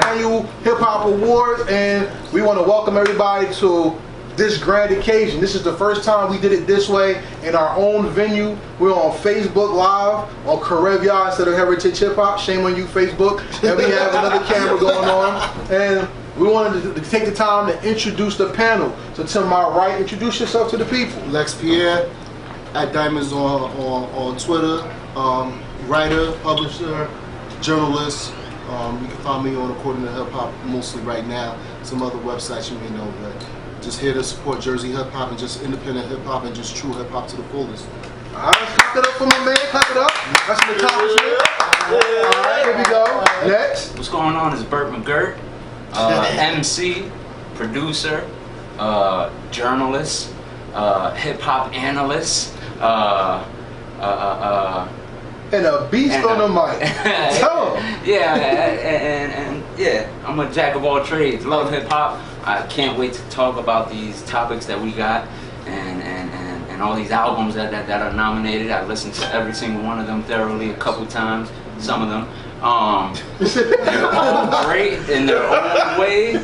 annual Hip Hop Awards, and we want to welcome everybody to this grand occasion. This is the first time we did it this way in our own venue. We're on Facebook Live on K.A.O.S instead of Heritage Hip Hop. Shame on you, Facebook. And we have another camera going on. And we wanted to take the time to introduce the panel. So to my right, introduce yourself to the people. Lex Pierre, at Diamonds on Twitter, writer, publisher, journalist. You can find me on According to Hip Hop mostly right now. Some other websites you may know, but just here to support Jersey hip hop and just independent hip hop and just true hip hop to the fullest. All right, clap it up for my man. Clap it up. That's an accomplishment. All right, here we go. Next. What's going on is Burt McGirt, MC, producer, journalist, hip hop analyst, and a beast on the mic. Tell him. Yeah, and yeah, I'm a jack of all trades. Love hip hop. I can't wait to talk about these topics that we got and all these albums that are nominated. I listened to every single one of them thoroughly a couple times. Some of them. They're all great in their own way.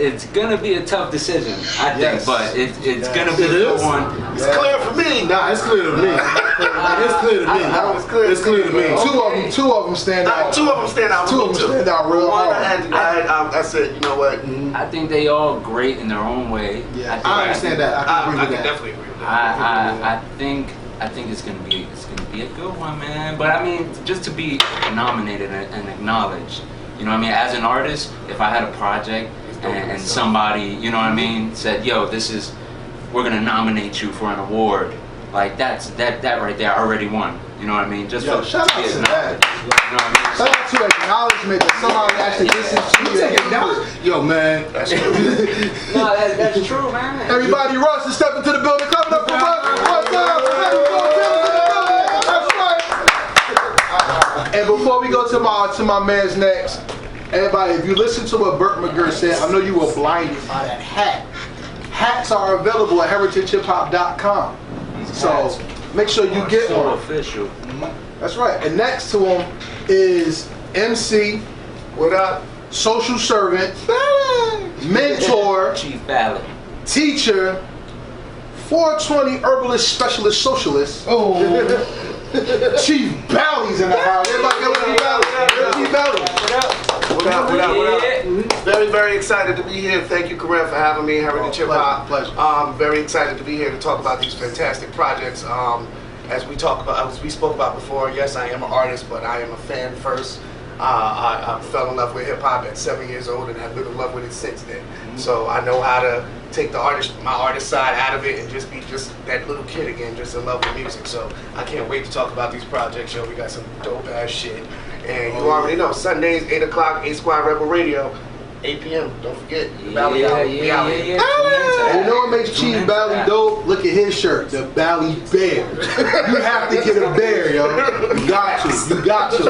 It's gonna be a tough decision, I think, but it's gonna be a good one. It's clear for me. Nah, it's clear to me. It's clear to me. It's clear to me. Two of them stand out. Two of them stand out. Two of them stand out real hard. I said, you know what? I think they all great in their own way. Yeah, I understand that. I can definitely agree with that. I think it's gonna be a good one, man. But I mean, just to be nominated and acknowledged, you know what I mean? As an artist, if I had a project and somebody, you know what I mean, said, yo, we're gonna nominate you for an award, like that right there, I already won. You know what I mean? Just shout out to that. You know what I mean? Shout out to acknowledgement that somebody actually listens to you. Yo, man. No, that's true, man. Everybody, Russ is stepping to the building. Coming up for Russ. What's up? That's right. And before we go to my man's next, everybody, if you listen to what Burt McGirt said, I know you were blinded by that hat. Hats are available at heritagehiphop.com. So make sure you get so one. Official. That's right. And next to him is MC. What up? Social servant, mentor, Chief Ballot, teacher, 420 herbalist specialist socialist. Oh, Chief Bally's in the house. Everybody go with Chief Bally. What up? Very, very excited to be here. Thank you, K.A.O.S, for having me. Heritage Hip Hop. Pleasure. Very excited to be here to talk about these fantastic projects. As we spoke about before, yes, I am an artist, but I am a fan first. I fell in love with hip hop at 7 years old and have been in love with it since then. So I know how to take my artist side out of it and just be that little kid again, just in love with music. So I can't wait to talk about these projects. Yo, we got some dope ass shit. And you already know, Sundays, 8 o'clock, 8 Squad Rebel Radio, 8 p.m. Don't forget, the Bally Hour. We out here. And you know what makes Chief Bally dope? Look at his shirt, the Bally Bear. You have to get a bear, yo. You got to.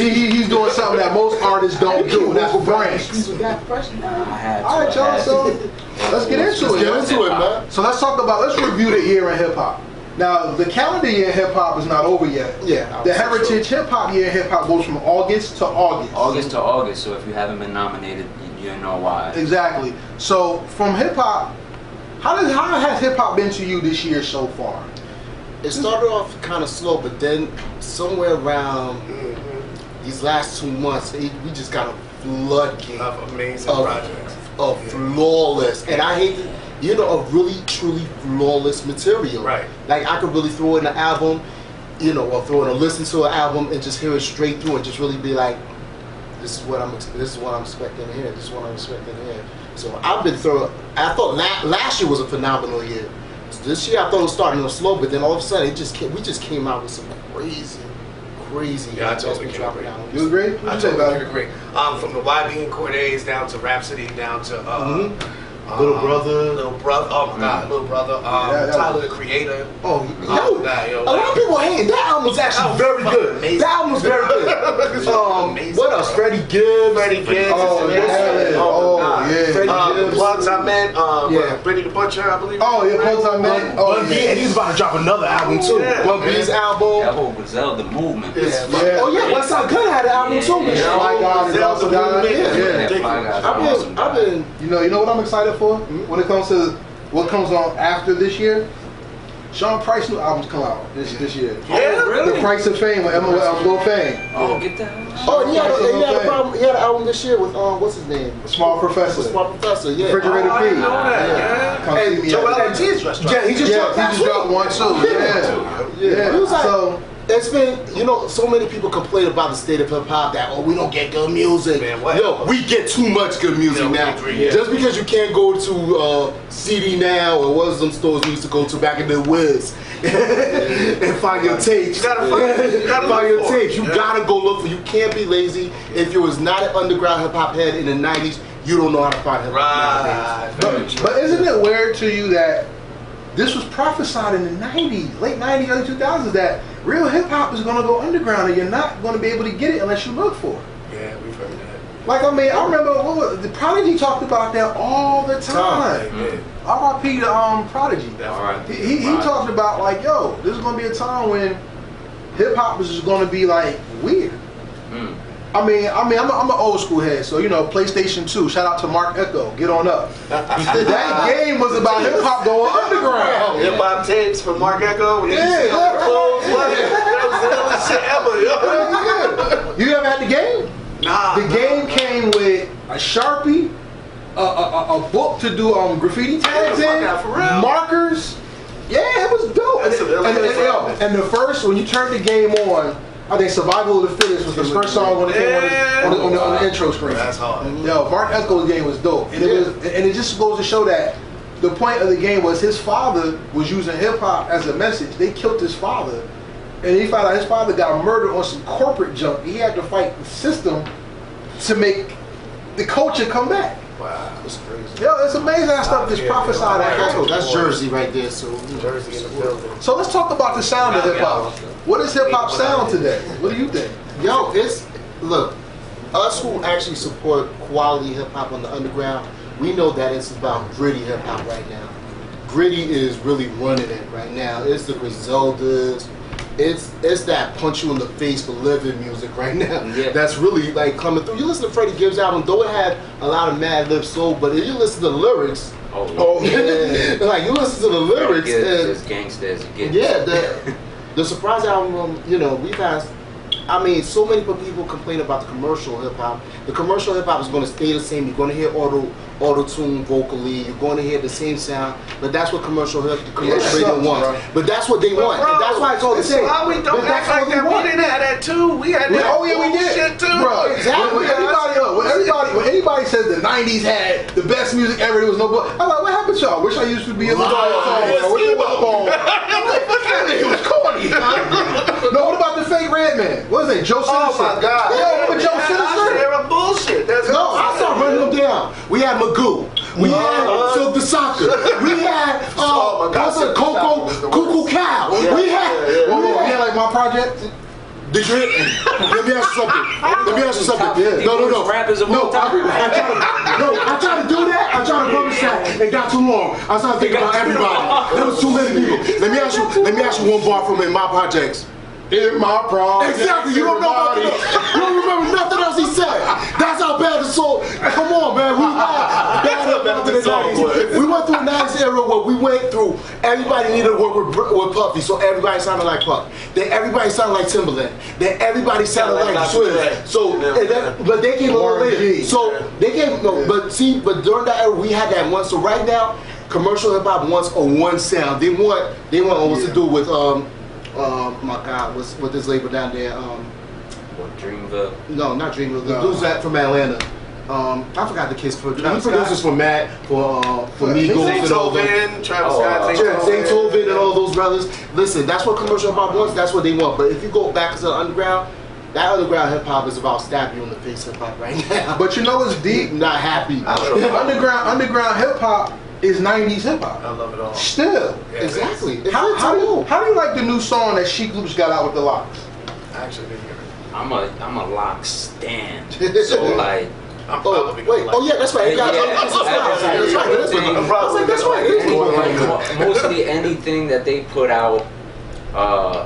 He's doing something that most artists don't do, and that's brands. All right, y'all, so let's get into it, man. So let's review the year in hip hop. Now, the calendar year in hip hop is not over yet. Yeah. The Heritage Hip Hop year in hip hop goes from August to August. August to August. So if you haven't been nominated, you know why. Exactly. So from hip hop, how has hip hop been to you this year so far? It started off kind of slow, but then somewhere around these last 2 months, we just got a floodgate of amazing projects. Of flawless, and I hate to, of really truly flawless material. Right. Like I could really throw in an album, or throw in a listen to an album and just hear it straight through and just really be like, this is what I'm expecting to hear. This is what I'm expecting to hear. So I've been through. I thought last year was a phenomenal year. So this year I thought it was starting off slow, but then all of a sudden we just came out with some crazy. Yeah, I totally agree. You agree? I totally agree. From the YB and Cordays down to Rhapsody, down to Little Brother. Little Brother. Oh my God, Little Brother. that Tyler was- the Creator. Oh, yo, a lot of people hate that album was actually very good. amazing. That album was very good. Amazing, What else? bro. Freddie Gibbs. Freddie Gibbs. Oh, is yeah. amazing. Oh, my God. yeah. Freddie The Gibbs. Plugs I met. Yeah. Benny the Butcher, I believe. Oh, yeah, Plugs I Met. Oh, Bun B, and he's about to drop another album too. Yeah. Bun B's That album. whole Griselda movement. Yeah. Yeah. Oh yeah, West Side Gun had an album too. Yeah. Yeah. Fly God is also died. Yeah. Yeah, Fly Guys are awesome. I've been. You know what I'm excited for when it comes to what comes on after this year. Sean Price new albums come out this year. Yeah, really? The Price of Fame with Lil Fame. Oh, get that. Oh, he had an album this year with what's his name? Small Professor. Small Professor. Yeah. Refrigerator I P. didn't know that. Yeah. Come see And me Joel at- Ortiz just dropped. Yeah, he just dropped Yeah, last he just dropped week. one too. Yeah. It was like, So it's been, so many people complain about the state of hip hop that, we don't get good music. Man, what? Yo, we get too much good music Yeah, we now. agree, yeah. Just because you can't go to CD Now or what was them stores we used to go to back in the Wiz and find your tapes. You gotta find your look for it. tapes. You Yeah. gotta go look for. You can't be lazy. If you was not an underground hip hop head in the '90s, you don't know how to find hip hop nowadays. Right. But isn't it weird to you that this was prophesied in the 90s, late 90s, early 2000s, that real hip hop is going to go underground and you're not going to be able to get it unless you look for it? Yeah, we've heard that. Like, I mean, I remember the Prodigy talked about that all the time. R.I.P. to Prodigy. He talked about, like, yo, this is going to be a time when hip hop is just going to be, like, weird. I mean, I'm an old school head, so PlayStation 2. Shout out to Mark Echo. Get on up. That game was about hip hop going underground. Hip hop tapes from Mark Echo. Yeah, That was the illest shit ever. You ever had the game? Nah. The game came with a Sharpie, a book to do graffiti tags Yeah, in, fuck that, for real? markers. Yeah, it was dope. That's And the first, when you turned the game on, I think Survival of the Fittest was the first song when it came on the intro screen. That's hard. Yo, Mark Echo's game was dope. And it just goes to show that the point of the game was his father was using hip hop as a message. They killed his father. And he found out his father got murdered on some corporate junk. He had to fight the system to make the culture come back. Wow, that's crazy. Yo, it's amazing how stuff just prophesied that happened. That's Jersey right there. So Jersey in the building. So let's talk about the sound of hip hop. What is hip hop sound today? What do you think? Yo, look, us who actually support quality hip hop on the underground, we know that it's about gritty hip hop right now. Gritty is really running it right now. It's the Griseldas. It's that punch you in the face for living music right now. Yeah. That's really like coming through. You listen to Freddie Gibbs' album, though it had a lot of Mad Lib soul, but if you listen to the lyrics, yeah. like you listen to the lyrics, It's gangsters. the Surprise album, we've had, so many people complain about the commercial hip hop. The commercial hip hop is going to stay the same. You're going to hear auto-tune vocally. You're going to hear the same sound. But that's what commercial radio wants. Bro. But that's what they want. And that's why it's all the same. Why we don't But that's act like what they that? We want. didn't have that too. We had that. Oh yeah, we did. Shit too. Bro, Exactly. when anybody says the 90s had the best music ever, there was no book. I'm like, what happened to y'all? Wish I used to be in the song. I wish I was that nigga was corny. No, what about the fake red man? What is it? Joe Oh Citizen. my God. Yo, remember Joe That's Citizen? era bullshit. That's No, I started running them down. We had Magoo. We had Silk the Soccer. We had Oh my God, what's it? Silk the Soccer was the Cuckoo Cow. Yeah. We had. Yeah, like my project. Did you? Let me ask you something. No. Rappers of No, all time. I tried to do that. I tried to publish that. It got too long. I started thinking about everybody. There was too many people. Let me ask you one bar from In My Projects. In my project. Exactly. You don't know about everybody. You don't remember nothing else he said. That's how bad the song. Come on, man. We had bad hip hop in the 90s. We went through a 90s era where we went through. Everybody needed to work with Puffy, so everybody sounded like Puff. Then everybody sounded like Timberland. Then everybody sounded like Swizz. So, but they came a little later. So they came. No, but during that era we had that one. So right now, commercial hip hop wants a one sound. They want what's to do with my God, what's this label down there? Dreamville. No, not Dreamville. The dude's that from Atlanta. I forgot the kids for. He produces for Matt, for Migos and all them. Zaytoven, Travis Scott, Zaytoven and all those brothers. Listen, that's what commercial hip hop wants. That's what they want. But if you go back to the underground, That underground hip hop is about stab you in the face hip hop right now. But you know what's deep? Not happy. Underground hip hop is 90s hip hop. I love it all. Still. Yeah, Exactly. It's How cool. do you like the new song that Chic Loops got out with the Locks? I actually didn't hear it. I'm a lock stand. So like. Oh, wait. Oh, yeah, that's right. Yeah, That's right. I was like, that's right. Mostly anything that they put out.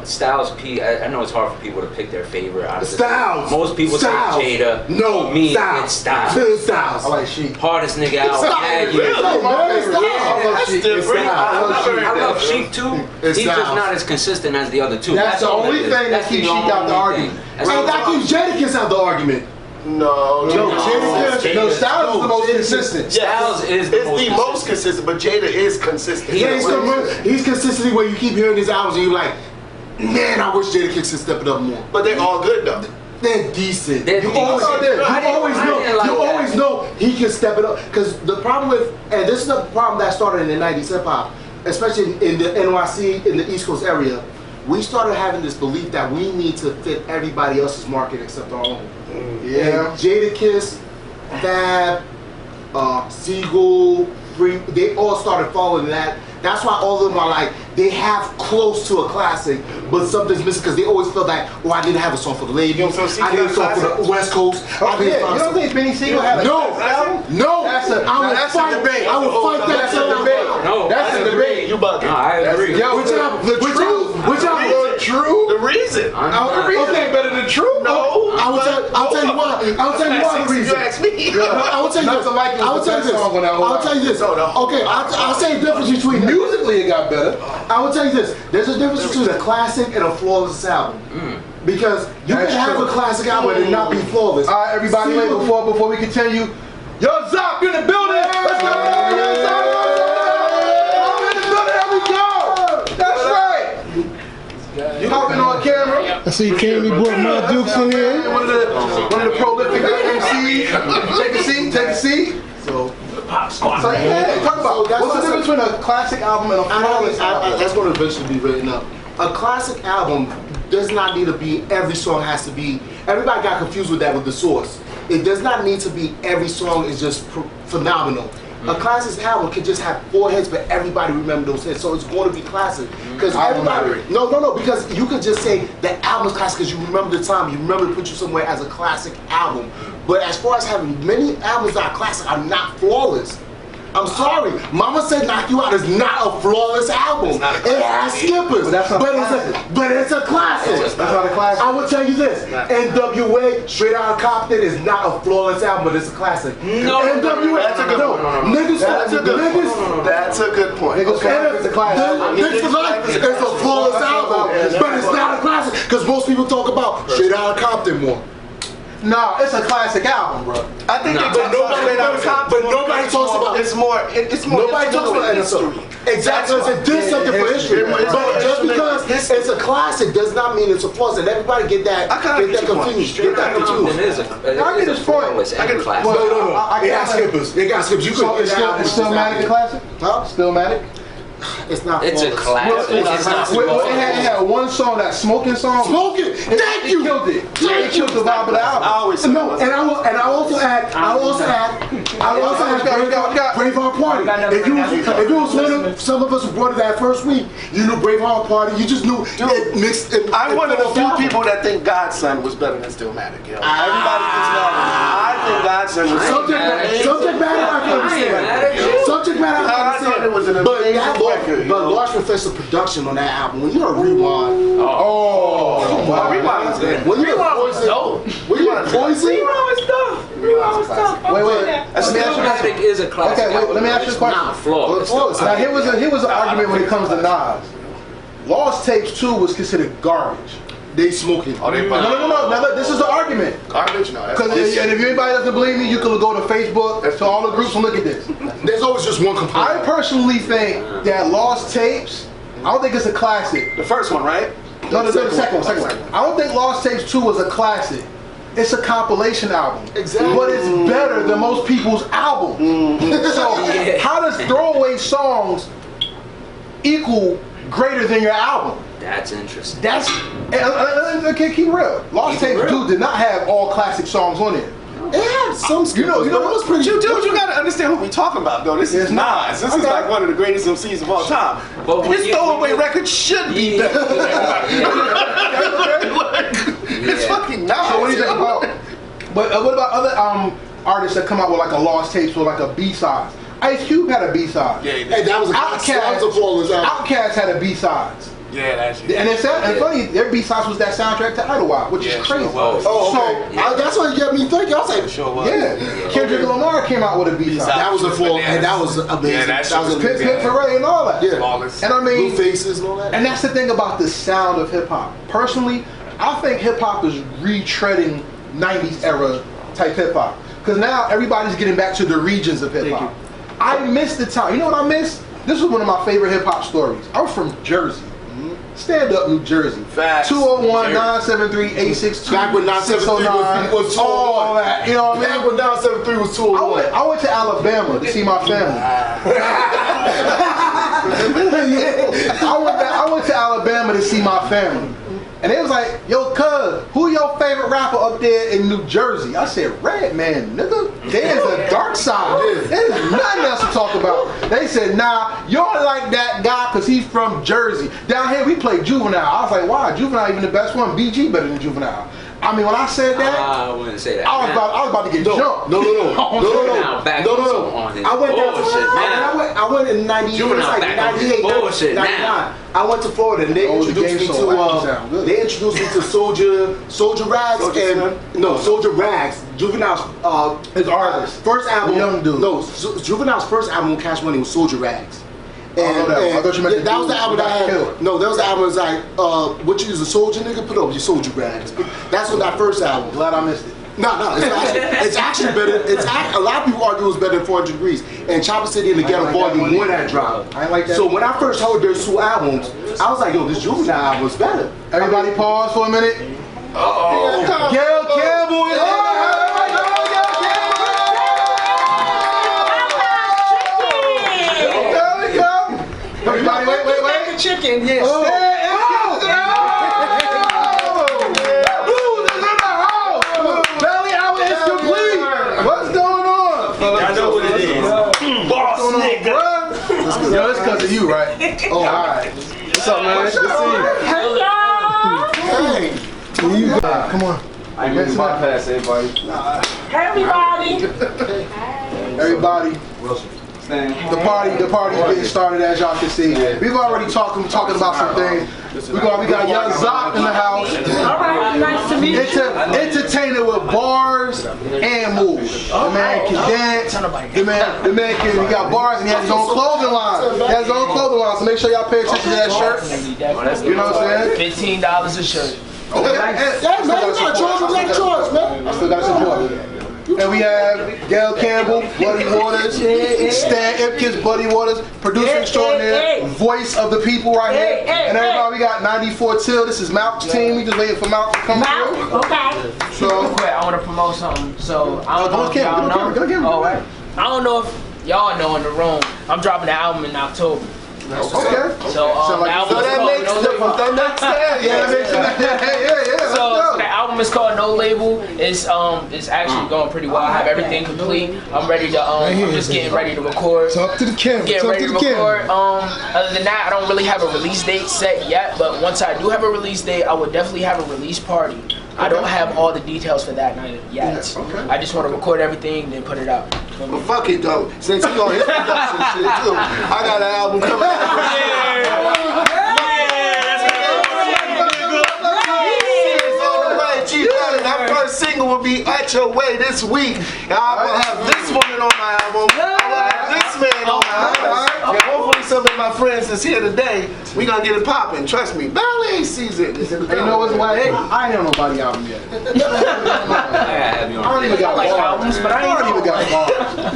Styles P. I know it's hard for people to pick their favorite out of this. Styles. Most people Styles. say Jada. No, me, Styles. it's Styles. Styles. I like Chic. Hardest nigga out. Yeah, Really? yeah. My favorite. Yeah, Chic. that's different. I love Sheik too. It's He's just Styles. not as consistent as the other two. That's the all only it is. thing that That's keeps the Sheik out the only argument. thing. That's And all. that keeps Jadakiss out the argument. No, No, Styles is the most consistent. Styles is the most consistent, but Jada is consistent. Yeah, He's consistently where you keep hearing his albums and you're like, man, I wish Jadakiss would step it up more. But they're all good though. They're decent. They're You decent. always know he can step it up. Because the problem with, and this is the problem that started in the 90s hip hop, especially in the NYC, in the East Coast area, we started having this belief that we need to fit everybody else's market except our own. Yeah. And Jadakiss, Fab, Siegel, they all started following that. That's why all of them are like, they have close to a classic, but something's missing because they always feel like, oh, I didn't have a song for the ladies. You don't feel I didn't have a song for the West Coast. Oh, yeah. You don't think Benny Siegel had a classic album? No, That's a debate. I would fight that That's a till I debate. die. No, That's a debate. You bugging. No, I agree. Yo, Which album? Which album? The True? The reason. The reason ain't better than True? No. I will tell you why. I will tell you why the You reason. ask me. I will tell you Not this. to like it I will was the tell you best this. song on that I whole will tell you this. Okay, I'll say the difference between them. Musically, it got better. I will tell you this. There's a difference between a classic and a flawless album. Because you That's can have true. a classic album and not be flawless. All right, everybody, wait, before we continue. Yo, Zop, you in the building. Let's go. Yo, Zop, I'm in the building. There we go. That's right. You hopping on camera. I see Candy brought my Dukes in here. One of the prolific MCs. Take a seat. So, So yeah, talk about that's what's the what difference between a classic album and a flawless album. that's going to eventually be written up. A classic album does not need to be, every song has to be, everybody got confused with that with The Source. It does not need to be every song is just phenomenal. A classic album can just have 4 hits, but everybody remember those hits, so it's going to be classic. Because everybody, no, because you could just say the album's classic because you remember the time, you remember to put you somewhere as a classic album. But as far as having many albums that are classic are not flawless. I'm sorry, Mama Said Knock You Out is not a flawless album. It has skippers, but it's a classic. That's not a classic. I will tell you this, NWA, Straight Outta Compton is not a flawless album, but it's a classic. No, NWA, that's a good point. Niggas, That's a good point. Niggas classic is a classic. Niggas for Life is a flawless album, but it's not a classic, because most people talk about Straight Outta Compton more. No, it's a classic album, bro. I think Nah. they talk about But nobody talks about it's more nobody talks about history. Exactly, it did something for history. But just because it's a classic does not mean it's a flawless, and everybody get that confused. Get that confused. I get his point. I get his point. No. They got skippers. They got skippers. You So could it's still Matic a classic? Huh? Still Matic? It's not. It's a flawless. classic. It's not It had one song, that smoking song. Smoking. Thank you. It killed it. It killed the vibe of the album. No, and I also add Braveheart Party. If it was one of some of us who brought it that first week, you knew Braveheart Party. You just knew it mixed. I'm one of the few people that think Godson was better than Stillmatic. Yo. Everybody gets mad at me. I think Godson was Subject matter I can understand. Subject matter I can thought it was an understand. amazing record. But Large Professor production on that album, when you heard Rewind, Rewind was good. when you heard Poison, when you heard Poison, Wait. Stillmatic is a classic. Okay, wait, let me ask you a question. Not flawless. Now here was an argument when it comes to Nas. Lost Tapes 2 was considered garbage. they smoking. Oh, they No. Now look, this is the argument. garbage? No. Because if anybody doesn't believe me, you can go to Facebook, to all the groups, and look at this. There's always just one complaint. I personally think that Lost Tapes, I don't think it's a classic. The first one, right? No, the second one. I don't think Lost Tapes 2 was a classic. It's a compilation album. Exactly. But it's better than most people's albums. So how does throwaway songs equal greater than your album? That's interesting. That's okay. Keep it real. Lost Tapes did not have all classic songs on it. It had some skills. You know, it was pretty. Dude, you gotta understand who we talking about, though. This is Nas. This is like one of the greatest MCs of all time. But His throwaway record should be better. It's fucking Nas. So what do you think about? But what about other artists that come out with like a Lost Tapes or like a B-side? Ice Cube had a B-side. Yeah, Hey, that was a flawless album. Outkast had a B-sides. yeah, that's it. And it's funny, their B-sides was that soundtrack to Idlewild, which is crazy. Sure was. Oh, okay. That's what got me thinking. I was like, Sure was. Yeah, Kendrick Lamar came out with a B-side. that was a full, and that was amazing. Yeah, that shit was amazing. Pit Parade and all that. Yeah. Flawless. And I mean, Blue Faces and all that. and that's the thing about the sound of hip hop. Personally, I think hip hop is retreading 90s era type hip hop. Because now everybody's getting back to the regions of hip hop. I miss the time. You know what I miss? This was one of my favorite hip hop stories. I'm from Jersey. Stand up, New Jersey. Facts. 201-973-862. Back when 973 was all that. You know what I mean? Back when 973 was 201. I went to Alabama to see my family. I went to Alabama to see my family. And they was like, yo, cuz, who your favorite rapper up there in New Jersey? I said, Redman, nigga. There's a dark side. There's nothing else to talk about. They said, nah, you don't like that guy because he's from Jersey. Down here, we play Juvenile. I was like, why? Juvenile even the best one. BG better than Juvenile. I mean, when I said that, I wouldn't say that. I was about to get jumped. No. I went down. I went in 98, Juvenile like back on 98, bullshit 99. now. I went to Florida and they introduced me to Soldier Rags Soldier Rags. Juvenile's His artist. first album. Young dude. No, Juvenile's first album on Cash Money was Soldier Rags. And, I thought you meant that was the album that I had. No, that was the album that was like, what you use a soldier nigga? Put up your soldier rags. That's what that first album. Glad I missed it. No, it's actually better. A lot of people argue it was better than 400 Degrees. And Chopper City in the Ghetto Volume 1 had dropped. I ain't like that. So when I first heard those two albums, I was like, yo, this Juvenile album was better. Everybody pause for a minute. Gail Campbell is here. There we go. Everybody, wait. Chicken, yes. Belly hour is complete. What's going on? I know what it is. Boss nigga. Yo, it's because of you, right? Oh, all right. What's up, man? Good to see you. Hey. Come on. I ain't really bypass everybody. Everybody. The party's getting started, as y'all can see. We've already talking about some things. We got Young Zoc in the house. All right, nice to meet you. Entertainer with bars and moves. The man can dance. The man can. He got bars and he has his own clothing line. So make sure y'all pay attention to that shirt. You know what I'm saying? $15 a shirt. Okay. Yeah, man, you gotta charge them like George, man. I still got some more. And we have Gail Campbell, Buddy Waters, Stan Ipkiss, Buddy Waters, producer extraordinaire, voice of the people right here. And everybody, we got 94 Till. This is Malcolm's team. We just waiting for Malcolm to come through. Okay. So, Quick, I want to promote something. So I don't know if y'all know. All right. I don't know if y'all know in the room. I'm dropping the album in October. Okay. So the album is that called makes No sense. Label. That makes sense. Yeah, So the album is called No Label. It's actually going pretty well. I have everything complete. I'm ready to I'm just getting ready to record. Talk to the camera. Getting Talk ready to to the camera. record. Other than that, I don't really have a release date set yet. But once I do have a release date, I would definitely have a release party. I don't have all the details for that night yet. I just want to record everything, then put it out. But fuck it though, since you on his production shit too, I got an album coming out. That first single will be At Your Way this week. I will have this woman on my album. I will have this man on my album. And hopefully some of my friends that's here today, we gonna get it popping. Trust me, Belly sees it. You know what's why? Hey, I ain't on nobody album yet. I don't even got albums, but I don't even got bars.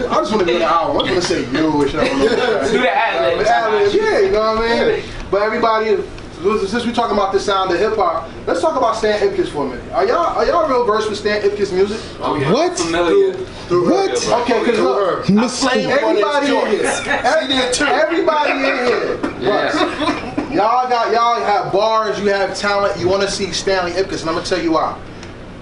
I just want to do the album. I just want to say you and shit. Do the ad-lib. Yeah, you know what I mean? But everybody, since we're talking about the sound of hip hop, let's talk about Stan Ipkiss for a minute. Are y'all real versed with Stan Ipkiss music? Oh, yeah. What? Familiar. What? Okay, because look, Mr. everybody in here. Everybody in here. Yeah. Y'all have bars, you have talent, you want to see Stanley Ipkiss, and I'm gonna tell you why.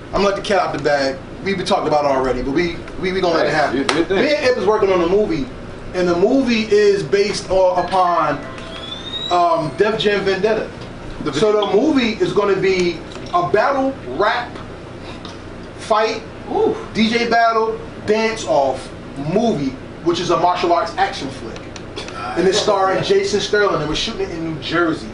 I'm gonna let the cat out the bag. We've been talked about it already, but we gonna let it happen. Me and Ip is working on a movie, and the movie is based upon Def Jam Vendetta. So the movie is going to be a battle rap fight, DJ battle, dance off movie, which is a martial arts action flick. And it's starring Jason Sterling, and we're shooting it in New Jersey.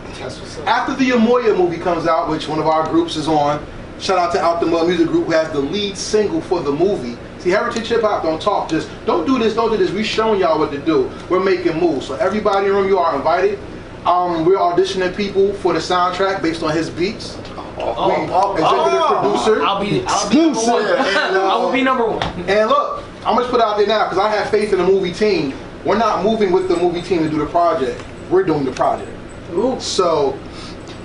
After the Amoya movie comes out, which one of our groups is on, shout out to Out the Mud Music Group, who has the lead single for the movie. See, Heritage Hip Hop don't talk, just don't do this, don't do this. We're showing y'all what to do. We're making moves. So everybody in the room, you are invited. We're auditioning people for the soundtrack based on his beats. Executive producer. I'll be number one. I will be number one. And look, I'm gonna put it out there now because I have faith in the movie team. We're not moving with the movie team to do the project. We're doing the project. So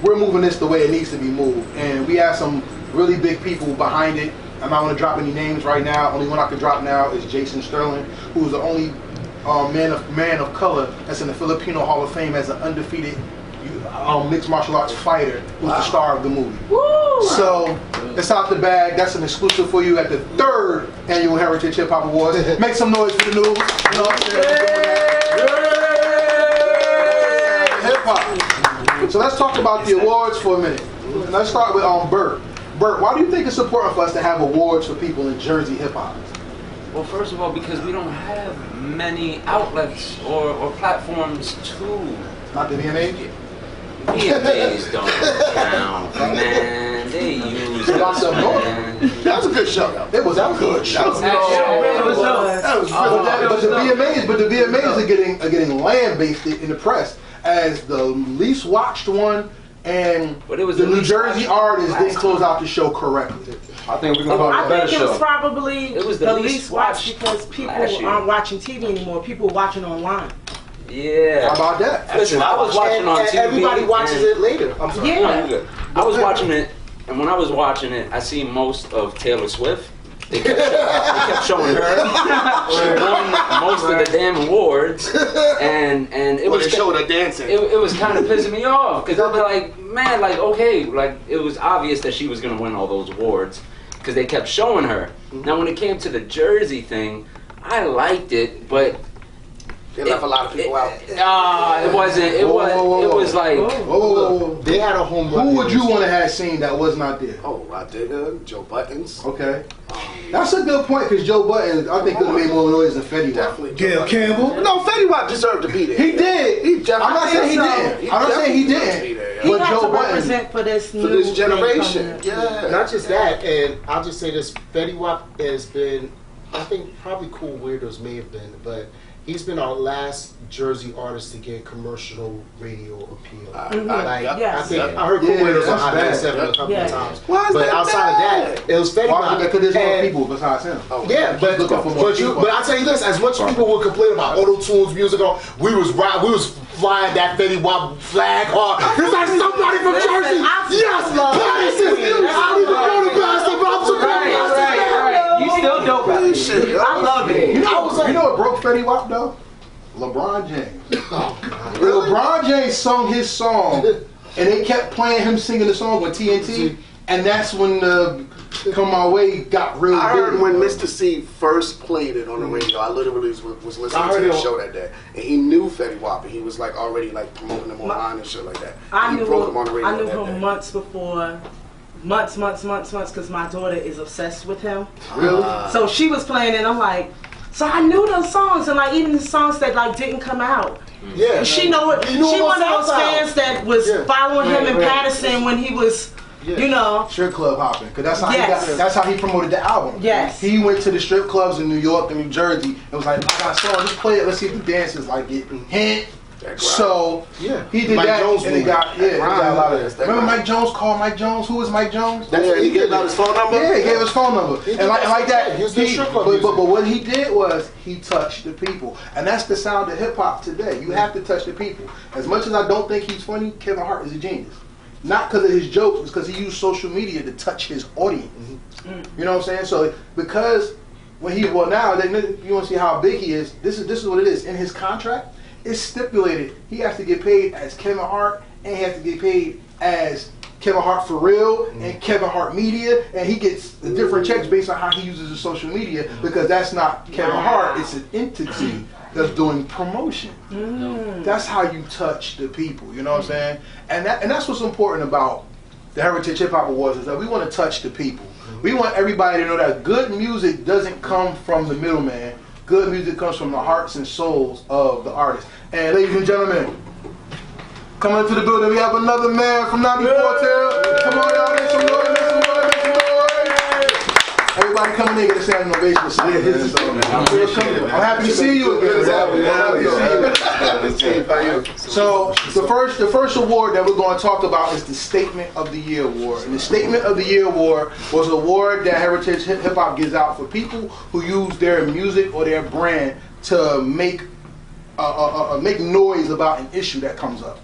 we're moving this the way it needs to be moved. And we have some really big people behind it. I'm not gonna drop any names right now. Only one I can drop now is Jason Sterling, who is the only man of color that's in the Filipino Hall of Fame as an undefeated mixed martial arts fighter who's the star of the movie. So it's out the bag. That's an exclusive for you at the 3rd annual Heritage Hip Hop Awards. Make some noise for the news. You know what I'm saying? Hip hop. So let's talk about the awards for a minute. Let's start with Bert. Bert, why do you think it's important for us to have awards for people in Jersey hip hop? Well, first of all, because we don't have many outlets or platforms to. Not the VMAs? VMAs don't count, man. They use us, man. That was a good show, though. It was a good show. But the VMAs are getting land-basted in the press as the least watched one, and But it was the the New least Jersey watched artists didn't last close out the show correctly. I think we're gonna have a I better think it was show. probably It was the the least least watched watched because people last year. aren't watching TV anymore. People are watching online. Yeah. How about that? Listen, I was watching on And TV. everybody watches and- it later. I'm sorry. Yeah. No, you're good. I was watching it, and when I was watching it, I see most of Taylor Swift. They kept showing her. She won most of the damn awards, and it Well, was they showed her dancing. it was kind of pissing me off because I'd be like, man, like okay, like it was obvious that she was gonna win all those awards because they kept showing her. Now when it came to the Jersey thing, I liked it, but They left a lot of people out. it wasn't. It was like. Whoa. They had a home run. Who would you want to have seen that was not there? Oh, Rod Digger, Joe Buttons. Okay. That's a good point because Joe Budden, I think, could have made more noise than Fetty Wap. Definitely. Gail Campbell. No, Fetty Wap deserved to be there. He did. I'm not saying he didn't. I'm not saying he didn't. He But has Joe to Budden. represent for this For new this thing generation. coming up. Yeah. Not just that, and I'll just say this: Fetty Wap has been, I think, probably Cool Weirdos may have been, but he's been our last Jersey artist to get commercial radio appeal. Like, Yes. I think I heard Cool Yeah, Weirdos on that's Hot bad. 97 a couple Yeah. of times. Why is But that outside bad? of that, it was Fetty Why? Wap. Because there's more And- people besides him. Yeah, but looking for more people. but I tell you this: as much as people would complain about auto tunes, music, we was flying that Fetty Wap flag hard. It's like somebody from Jersey. Yes, Patterson. I don't even know the bastard, but I'm so Right. You still dope about this shit. I love it. You know what broke Fetty Wap though? LeBron James. LeBron James sung his song, and they kept playing him singing the song on TNT, and that's when the Come My Way got real I big. heard when Mr. C first played it on the radio, I literally was listening to the show that day, and he knew Fetty Wap, and he was like already like promoting him online and shit like that. I And knew he broke him on the radio I knew that him day. months before. Months, because my daughter is obsessed with him. Really? So she was playing it, and I'm like, so I knew those songs, and like even the songs that like didn't come out. Yeah, She know it. She You knew one of what's those out. fans that was Yeah. following him in Right. Patterson when he was, you know. Strip club hopping, because that's how Yes. that's how he promoted the album. Yes. He went to the strip clubs in New York and New Jersey and was like, I got a song, just play it, let's see if the dancers like it. Hint. So Yeah. he did Mike that, Jones and he movement. got he got a lot of That's that. that Remember grind. Mike Jones called Mike Jones? Who was Mike Jones? Yeah, he gave out his phone number? Yeah, he gave his phone number. He did And like that. that, He was doing strip club but music. what he did was he touched the people. And that's the sound of hip hop today. You have to touch the people. As much as I don't think he's funny, Kevin Hart is a genius. Not because of his jokes, it's because he used social media to touch his audience. You know what I'm saying? So because when he now you want to see how big he is. This is what it is in his contract. It's stipulated he has to get paid as Kevin Hart and he has to get paid as Kevin Hart for real and Kevin Hart Media, and he gets the different checks based on how he uses his social media, because that's not Kevin Hart, it's an entity that's doing promotion. That's how you touch the people, you know what I'm saying? And that's what's important about the Heritage Hip Hop Awards, is that we want to touch the people. We want everybody to know that good music doesn't come from the middleman. Good music comes from the hearts and souls of the artists. And ladies and gentlemen, coming into the building, we have another man from 94 Tail. Come on, y'all, make some noise, make some noise, make some noise. Everybody coming in, get a standing ovation. I'm happy to see you again. So the first award that we're going to talk about is the Statement of the Year Award. And the Statement of the Year Award was an award that Heritage Hip Hop gives out for people who use their music or their brand to make noise about an issue that comes up.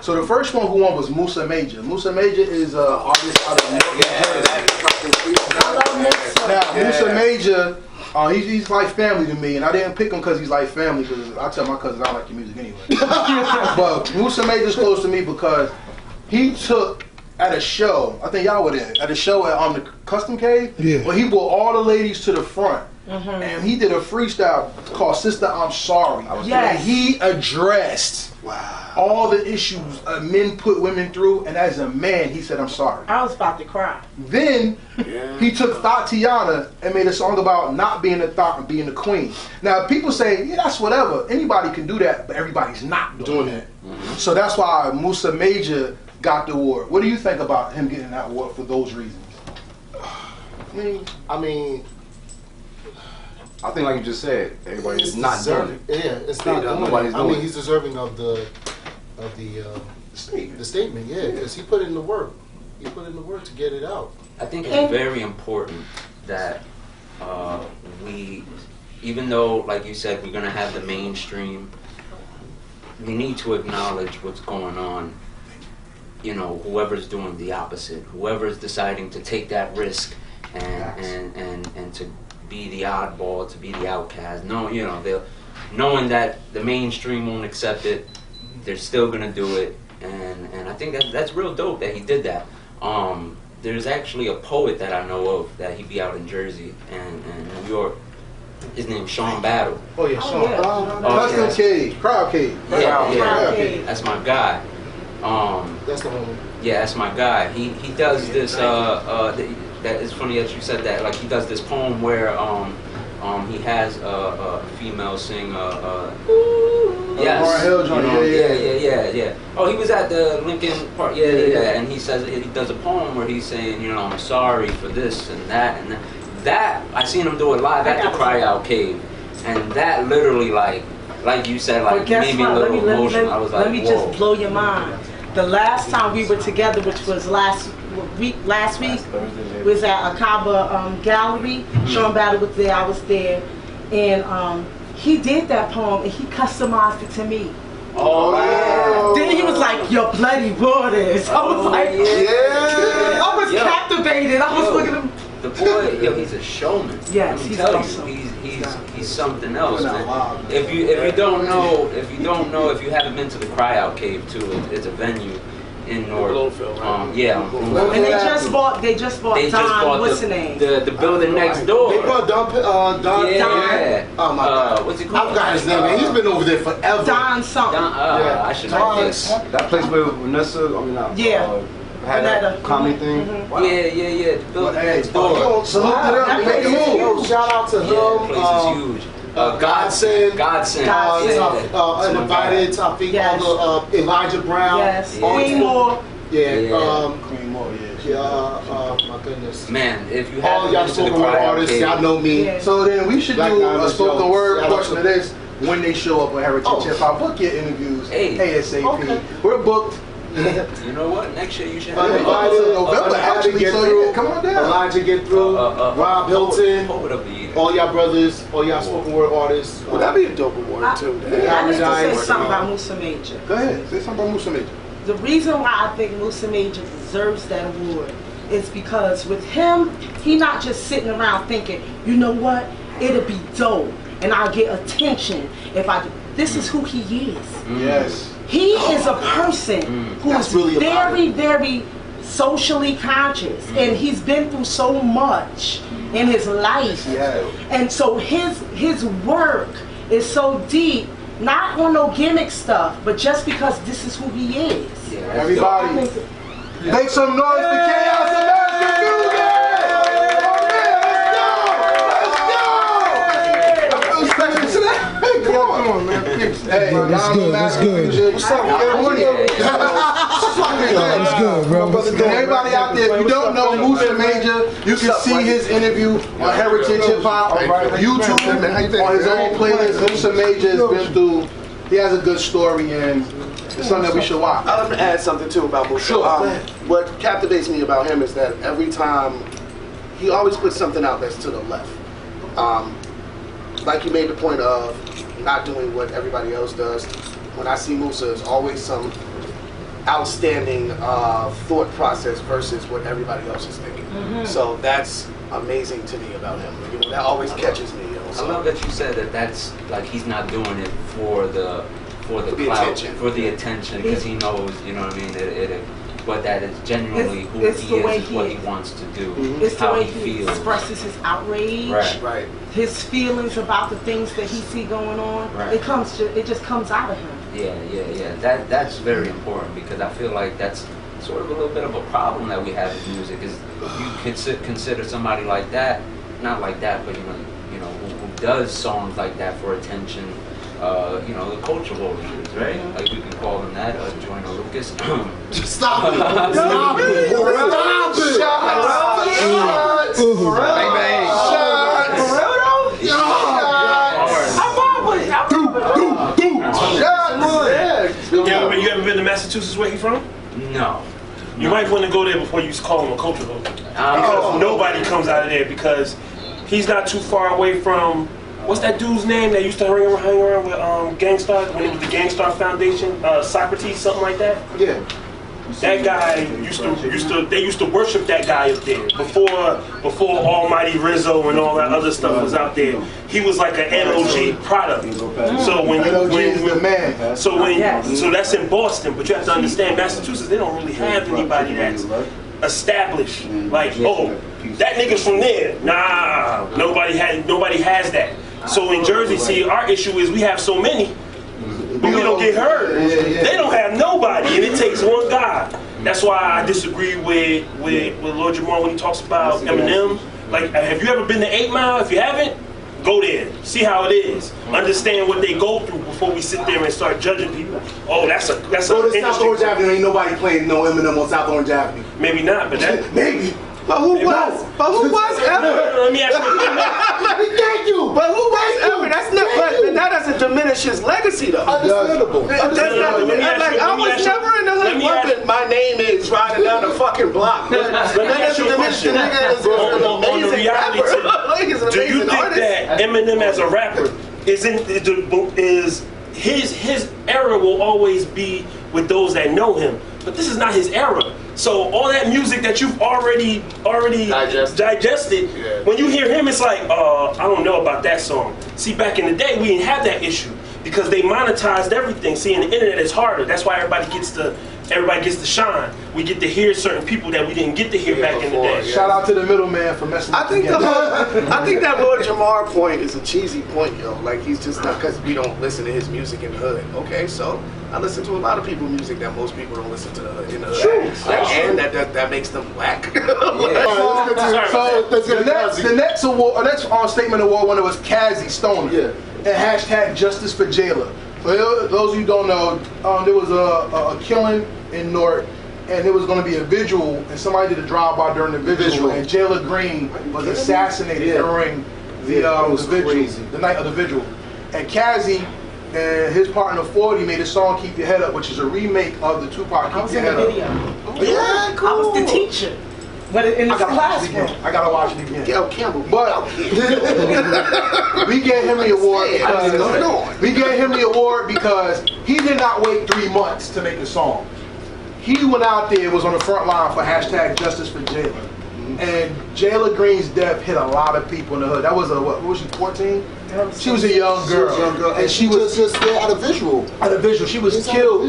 So the first one who won was Musa Major. Musa Major is an artist out of New York. Now, Musa Major, he's like family to me, and I didn't pick him because he's like family, because I tell my cousins I don't like your music anyway. But Musa Major's close to me because he took, at a show, I think y'all were there, at a show at the Custom Cave, where he brought all the ladies to the front. And he did a freestyle called Sister I'm Sorry. And he addressed all the issues men put women through, and as a man, he said, I'm sorry. I was about to cry. Then he took Tatiana and made a song about not being a thought and being the queen. Now, people say, yeah, that's whatever. Anybody can do that, but everybody's not doing that. So that's why Musa Major got the award. What do you think about him getting that award for those reasons? I mean, I think, like you just said, everybody's not doing it. Yeah, it's not doing it. I mean, he's deserving of the statement. Yeah, because he put in the work. He put in the work to get it out. I think it's very important that we, even though, like you said, we're gonna have the mainstream, we need to acknowledge what's going on. You know, whoever's doing the opposite, whoever's deciding to take that risk and to be the oddball, to be the outcast. No, you know, they're knowing that the mainstream won't accept it, they're still gonna do it, and I think that's real dope that he did that. There's actually a poet that I know of that he be out in Jersey and New York. His name's Sean Battle. Oh yeah, Sean. Custom Cave, Crowd Cave. Yeah, that's my guy. That's the one. Yeah, that's my guy. He does this. That is funny that you said that. Like, he does this poem where he has a female sing. Yes. Hill joint. Yeah. Oh, he was at the Lincoln Park. Yeah. And he says he does a poem where he's saying, you know, I'm sorry for this and that and that. That I seen him do it live at the K.A.O.S Cave, and that literally like you said, like made me a little emotional. I was like, let me just blow your mind. The last time we were together, which was last week, was at Akaba Gallery. Sean Battle was there, I was there, and he did that poem and he customized it to me. Oh yeah. Then he was like, "Your bloody waters." I was like, I was captivated. I was looking at him. The boy, he's a showman. Yes, he's awesome. He's something else, man. If you don't know, if you haven't been to the K.A.O.S Cave too, it's a venue in North. And they just bought Don. What's the name? The building next door. They brought Don. Yeah. Oh my God. What's he called? I forgot his name, man. He's been over there forever. Don something. I should know this. That place where Vanessa, had that comedy thing. Wow. Yeah. The building next door. Salute to them. That place is huge. Shout out to him. Yeah, the place is huge. Godsend. Uninvited, Yes. all the Elijah Brown. Yes. Queen Moore. Queen Moore, my goodness. Man, if you all haven't y'all been to the spoken word K.A.O.S artists, y'all know me. Yeah. So then we should Black do Diamond a spoken Jones. word Shout out portion to- of this when they show up with Heritage Hip Hop. Book your interviews ASAP. Okay. We're booked. You know what? Next year you should have Uninvited, November, actually, get so through. yeah, come on down. Elijah get through. Rob Hilton. Poet of the year. All y'all brothers, all y'all spoken word artists. Well, that'd be a dope award too. I need to say something about Musa Major. Go ahead. Say something about Musa Major. The reason why I think Musa Major deserves that award is because with him, he not just sitting around thinking, you know what, it'll be dope and I'll get attention if I do. This is who he is. Yes. He is a person who That's is really about very, very socially conscious, and he's been through so much in his life. And so his work is so deep, not on no gimmick stuff, but just because this is who he is. Everybody, make some noise for K.A.O.S. American Music! Come on, man. Hey, that's good. What's up, man? That's good, bro. And everybody out there, if you don't know Musa Major, you can see his interview on Heritage Hip Hop, YouTube, on his own playlist. Musa Major has been through, he has a good story, and it's something that we should watch. I'd like to add something too about Musa. What captivates me about him is that every time, he always puts something out that's to the left. Like you made the point of not doing what everybody else does. When I see Musa, it's always some outstanding thought process versus what everybody else is thinking. So that's amazing to me about him. You know, that always catches me. You know, so. I love that you said that that's like he's not doing it for the clout, attention. for the attention, because he knows, you know what I mean, but that is genuinely who it's he the way is, he what is. he wants to do, It's the how way he he feels. expresses his outrage, Right. his feelings about the things that he see going on. Right. It just comes out of him. Yeah. That's very important, because I feel like that's sort of a little bit of a problem that we have in music, is you consider somebody like that, not like that, but you know who does songs like that for attention. You know, the cultural leaders, right? Like we can call them that, Joyner Lucas. Stop it! Stop it! Stop it! Shots! Bang, bang. Yeah, but you ever been to Massachusetts where he from? No. You might want to go there before you call him a cultural leader. Because nobody comes out of there, because he's not too far away from, what's that dude's name that used to hang around with Gangstar, when it was the Gangstar Foundation, Socrates, something like that? Yeah. That guy they used to worship that guy up there before Almighty Rizzo and all that other stuff was out there. He was like an NOG product. So when so that's in Boston, but you have to understand, Massachusetts, they don't really have anybody that's established. Like, oh, that nigga's from there. Nah, nobody has that. So in Jersey, see, our issue is we have so many, but we don't get heard. They don't have nobody, and it takes one guy. That's why I disagree with Lord Jamar when he talks about Eminem. Like, have you ever been to 8 Mile? If you haven't, go there. See how it is. Understand what they go through before we sit there and start judging people. Oh, that's a Go to South Orange Avenue, ain't nobody playing no Eminem on South Orange Avenue. Maybe not, but that Maybe. But who was? But who was ever? Let me ask you. Thank you. But who was ever? That's not. But that doesn't diminish his legacy, though. Understandable. That's not. Like, I was never in the hood bumping. My name is riding down the fucking block. But that doesn't diminish the nigga is an amazing rapper. He's an Do you amazing think artist. that Eminem as a rapper is his era will always be with those that know him? But this is not his era. So all that music that you've already digested, when you hear him, it's like, I don't know about that song. See, back in the day, we didn't have that issue because they monetized everything. See, in the internet, it's harder. That's why everybody gets to shine. We get to hear certain people that we didn't get to hear back in the day. Shout out to the middleman for messing I up think together. I think that Lord Jamar point is a cheesy point, yo. Like, he's just not, because we don't listen to his music in the hood. Okay, so I listen to a lot of people's music that most people don't listen to in the hood. True. And that makes them whack. So the next award, next statement award winner was Kazzy Stoner. Yeah. And hashtag Justice for Jailer. For those of you who don't know, there was a killing in Newark, and there was going to be a vigil, and somebody did a drive-by during the vigil, and Jailer Green was assassinated during the vigil, the night of the vigil. And Kazzy and his partner 40 made a song "Keep Your Head Up," which is a remake of the Tupac I was "Keep in Your the Head Up." video. Yeah, cool. I was the teacher, but in the I gotta watch it classroom. again. I gotta watch it again. Gail Campbell. But we gave him the award because he did not wait 3 months to make a song. He went out there, was on the front line for hashtag Justice for Jailer. And Jayla Green's death hit a lot of people in the hood. That was what was she, 14? She was a young girl. And she was just there at a visual. At a visual. She was killed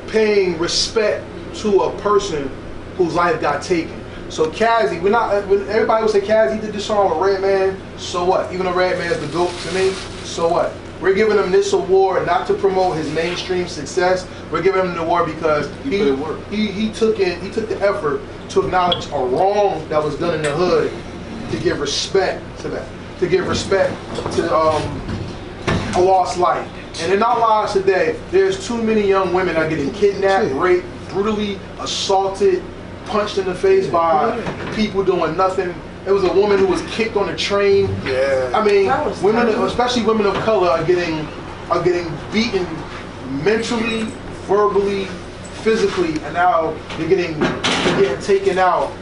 paying respect to a person whose life got taken. So Kazzy, when everybody would say Kazzy did this song with Redman, so what? Even though Redman's the GOAT to me, so what? We're giving him this award not to promote his mainstream success. We're giving him the award because he took the effort to acknowledge a wrong that was done in the hood, to give respect to that, to give respect to a lost life. And in our lives today, there's too many young women that are getting kidnapped, raped, brutally assaulted, punched in the face by people doing nothing. There was a woman who was kicked on a train. Yeah. I mean, women, especially women of color, are getting beaten mentally, verbally, physically, and now they're getting taken out.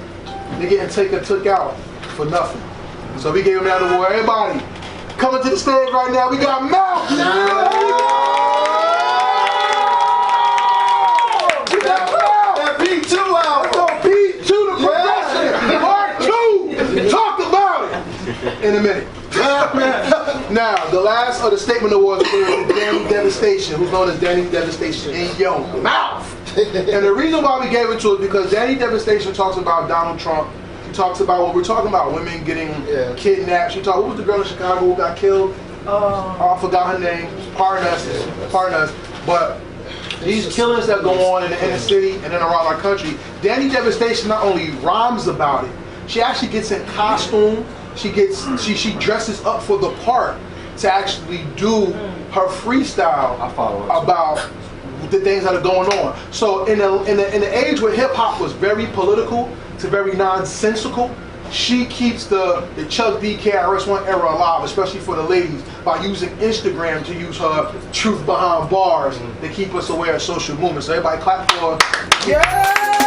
They're getting took out for nothing. So we gave them that award. Everybody, coming to the stage right now. We got Mouth. We got Mouth. That P2 out. So P2 the progression. Part 2. Talk about it in a minute. Now, the last of the statement awards is Danny Devastation, who's known as Danny Devastation in Yo Mouth. And the reason why we gave it to it is because Danny Devastation talks about Donald Trump. She talks about what we're talking about, women getting kidnapped. Who was the girl in Chicago who got killed? I forgot her name. Pardon us. But these killings that go on in the inner city and then around our country, Danny Devastation not only rhymes about it, she actually gets in costume. She dresses up for the part to actually do her freestyle about the things that are going on. So in the age where hip hop was very political to very nonsensical, she keeps the Chuck D KRS One era alive, especially for the ladies, by using Instagram to use her truth behind bars to keep us aware of social movements. So everybody clap for her. Yeah!